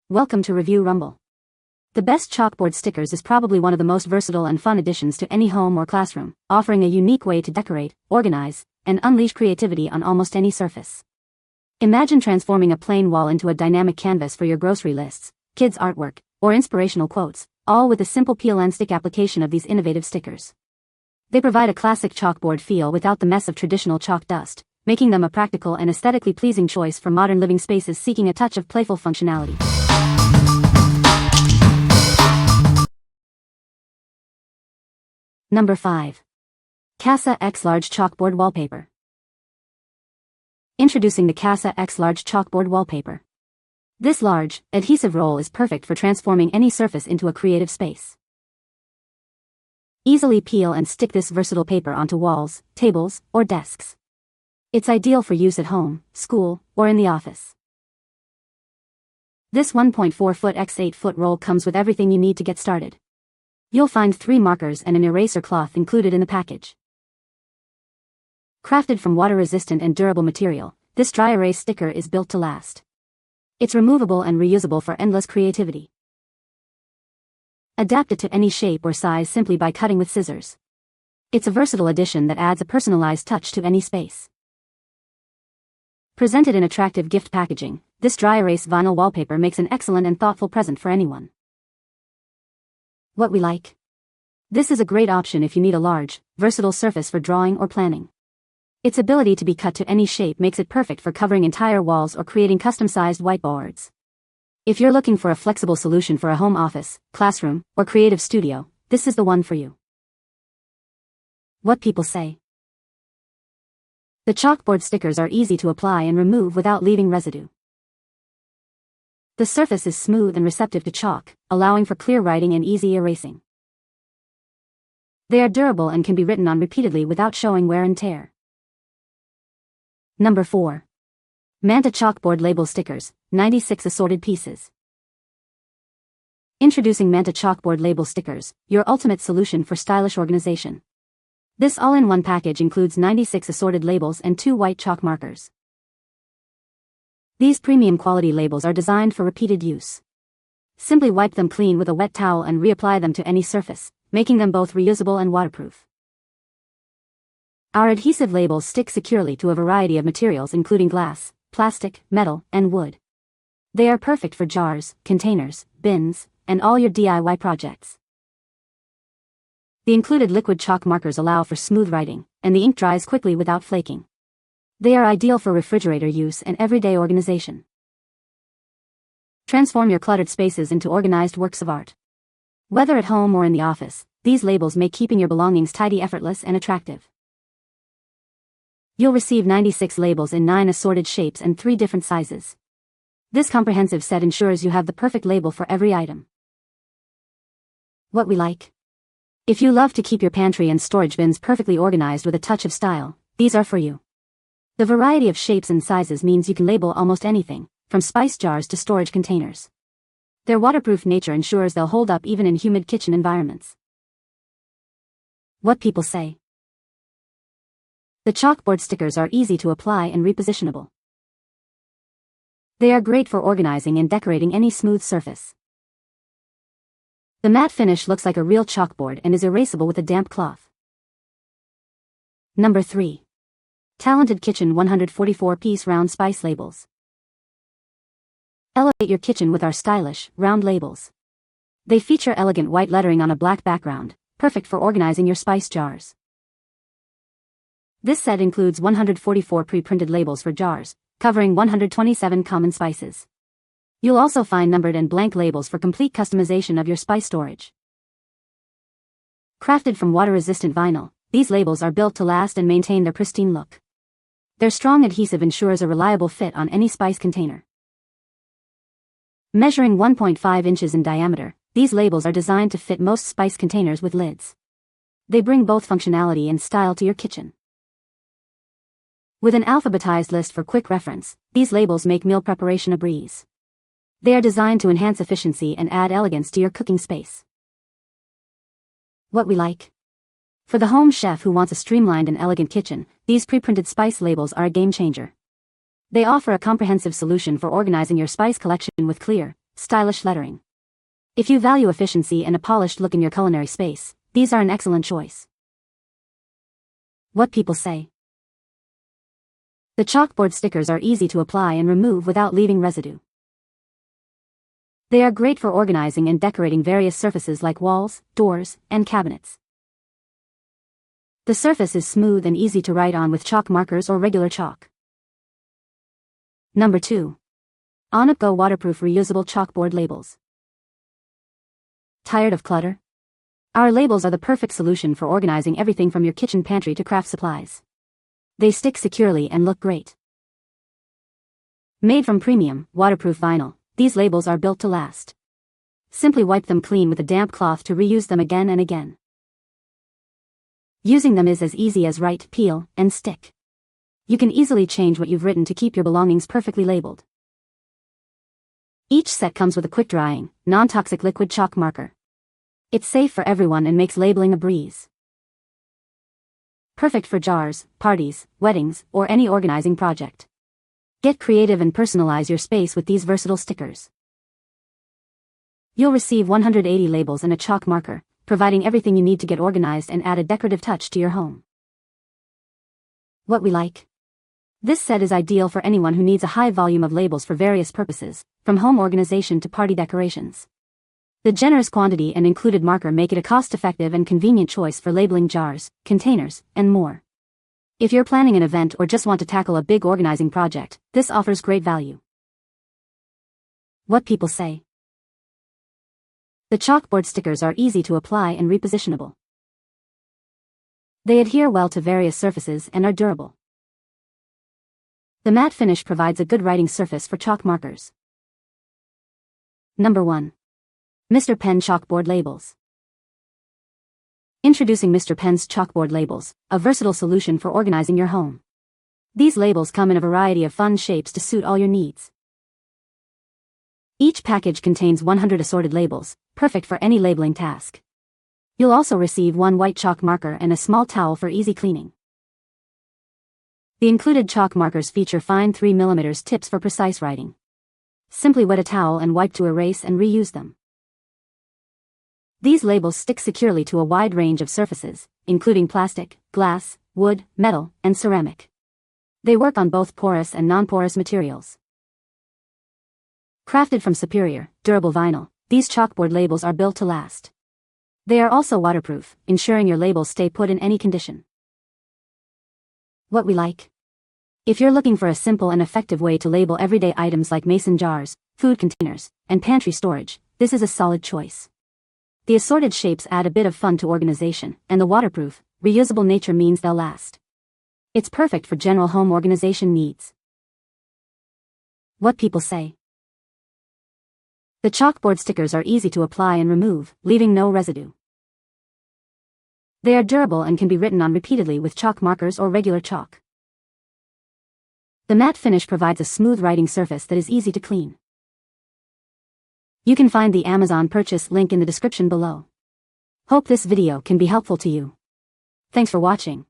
Welcome to Review Rumble. The best chalkboard stickers is probably one of the most versatile and fun additions to any home or classroom, offering a unique way to decorate, organize, and unleash creativity on almost any surface. Imagine transforming a plain wall into a dynamic canvas for your grocery lists, kids' artwork, or inspirational quotes, all with a simple peel and stick application of these innovative stickers. They provide a classic chalkboard feel without the mess of traditional chalk dust, making them a practical and aesthetically pleasing choice for modern living spaces seeking a touch of playful functionality. Number 5. Kassa X Large Chalkboard Wallpaper. Introducing the Kassa X Large Chalkboard Wallpaper. This large, adhesive roll is perfect for transforming any surface into a creative space. Easily peel and stick this versatile paper onto walls, tables, or desks. It's ideal for use at home, school, or in the office. This 1.4 foot x 8 foot roll comes with everything you need to get started. You'll find 3 markers and an eraser cloth included in the package. Crafted from water-resistant and durable material, this dry erase sticker is built to last. It's removable and reusable for endless creativity. Adapt it to any shape or size simply by cutting with scissors. It's a versatile addition that adds a personalized touch to any space. Presented in attractive gift packaging, this dry erase vinyl wallpaper makes an excellent and thoughtful present for anyone. What we like? This is a great option if you need a large, versatile surface for drawing or planning. Its ability to be cut to any shape makes it perfect for covering entire walls or creating custom-sized whiteboards. If you're looking for a flexible solution for a home office, classroom, or creative studio, this is the one for you. What people say. The chalkboard stickers are easy to apply and remove without leaving residue. The surface is smooth and receptive to chalk, allowing for clear writing and easy erasing. They are durable and can be written on repeatedly without showing wear and tear. Number 4. Mantah Chalkboard Label Stickers, 96 assorted pieces. Introducing Mantah Chalkboard Label Stickers, your ultimate solution for stylish organization. This all-in-one package includes 96 assorted labels and 2 white chalk markers. These premium quality labels are designed for repeated use. Simply wipe them clean with a wet towel and reapply them to any surface, making them both reusable and waterproof. Our adhesive labels stick securely to a variety of materials including glass, plastic, metal, and wood. They are perfect for jars, containers, bins, and all your DIY projects. The included liquid chalk markers allow for smooth writing, and the ink dries quickly without flaking. They are ideal for refrigerator use and everyday organization. Transform your cluttered spaces into organized works of art. Whether at home or in the office, these labels make keeping your belongings tidy effortless and attractive. You'll receive 96 labels in 9 assorted shapes and 3 different sizes. This comprehensive set ensures you have the perfect label for every item. What we like? If you love to keep your pantry and storage bins perfectly organized with a touch of style, these are for you. The variety of shapes and sizes means you can label almost anything, from spice jars to storage containers. Their waterproof nature ensures they'll hold up even in humid kitchen environments. What people say. The chalkboard stickers are easy to apply and repositionable. They are great for organizing and decorating any smooth surface. The matte finish looks like a real chalkboard and is erasable with a damp cloth. Number 3. Talented Kitchen 144-piece round spice labels. Elevate your kitchen with our stylish, round labels. They feature elegant white lettering on a black background, perfect for organizing your spice jars. This set includes 144 pre-printed labels for jars, covering 127 common spices. You'll also find numbered and blank labels for complete customization of your spice storage. Crafted from water-resistant vinyl, these labels are built to last and maintain their pristine look. Their strong adhesive ensures a reliable fit on any spice container. Measuring 1.5 inches in diameter, these labels are designed to fit most spice containers with lids. They bring both functionality and style to your kitchen. With an alphabetized list for quick reference, these labels make meal preparation a breeze. They are designed to enhance efficiency and add elegance to your cooking space. What we like? For the home chef who wants a streamlined and elegant kitchen, these pre-printed spice labels are a game changer. They offer a comprehensive solution for organizing your spice collection with clear, stylish lettering. If you value efficiency and a polished look in your culinary space, these are an excellent choice. What people say. The chalkboard stickers are easy to apply and remove without leaving residue. They are great for organizing and decorating various surfaces like walls, doors, and cabinets. The surface is smooth and easy to write on with chalk markers or regular chalk. Number 2. ONUPGO Waterproof Reusable Chalkboard Labels. Tired of clutter? Our labels are the perfect solution for organizing everything from your kitchen pantry to craft supplies. They stick securely and look great. Made from premium, waterproof vinyl, these labels are built to last. Simply wipe them clean with a damp cloth to reuse them again and again. Using them is as easy as write, peel, and stick. You can easily change what you've written to keep your belongings perfectly labeled. Each set comes with a quick-drying, non-toxic liquid chalk marker. It's safe for everyone and makes labeling a breeze. Perfect for jars, parties, weddings, or any organizing project. Get creative and personalize your space with these versatile stickers. You'll receive 180 labels and a chalk marker, providing everything you need to get organized and add a decorative touch to your home. What we like. This set is ideal for anyone who needs a high volume of labels for various purposes, from home organization to party decorations. The generous quantity and included marker make it a cost-effective and convenient choice for labeling jars, containers, and more. If you're planning an event or just want to tackle a big organizing project, this offers great value. What people say. The chalkboard stickers are easy to apply and repositionable. They adhere well to various surfaces and are durable. The matte finish provides a good writing surface for chalk markers. Number 1. Mr. Pen Chalkboard Labels. Introducing Mr. Pen's Chalkboard Labels, a versatile solution for organizing your home. These labels come in a variety of fun shapes to suit all your needs. Each package contains 100 assorted labels, perfect for any labeling task. You'll also receive one white chalk marker and a small towel for easy cleaning. The included chalk markers feature fine 3mm tips for precise writing. Simply wet a towel and wipe to erase and reuse them. These labels stick securely to a wide range of surfaces, including plastic, glass, wood, metal, and ceramic. They work on both porous and non-porous materials. Crafted from superior, durable vinyl, these chalkboard labels are built to last. They are also waterproof, ensuring your labels stay put in any condition. What we like. If you're looking for a simple and effective way to label everyday items like mason jars, food containers, and pantry storage, this is a solid choice. The assorted shapes add a bit of fun to organization, and the waterproof, reusable nature means they'll last. It's perfect for general home organization needs. What people say. The chalkboard stickers are easy to apply and remove, leaving no residue. They are durable and can be written on repeatedly with chalk markers or regular chalk. The matte finish provides a smooth writing surface that is easy to clean. You can find the Amazon purchase link in the description below. Hope this video can be helpful to you. Thanks for watching.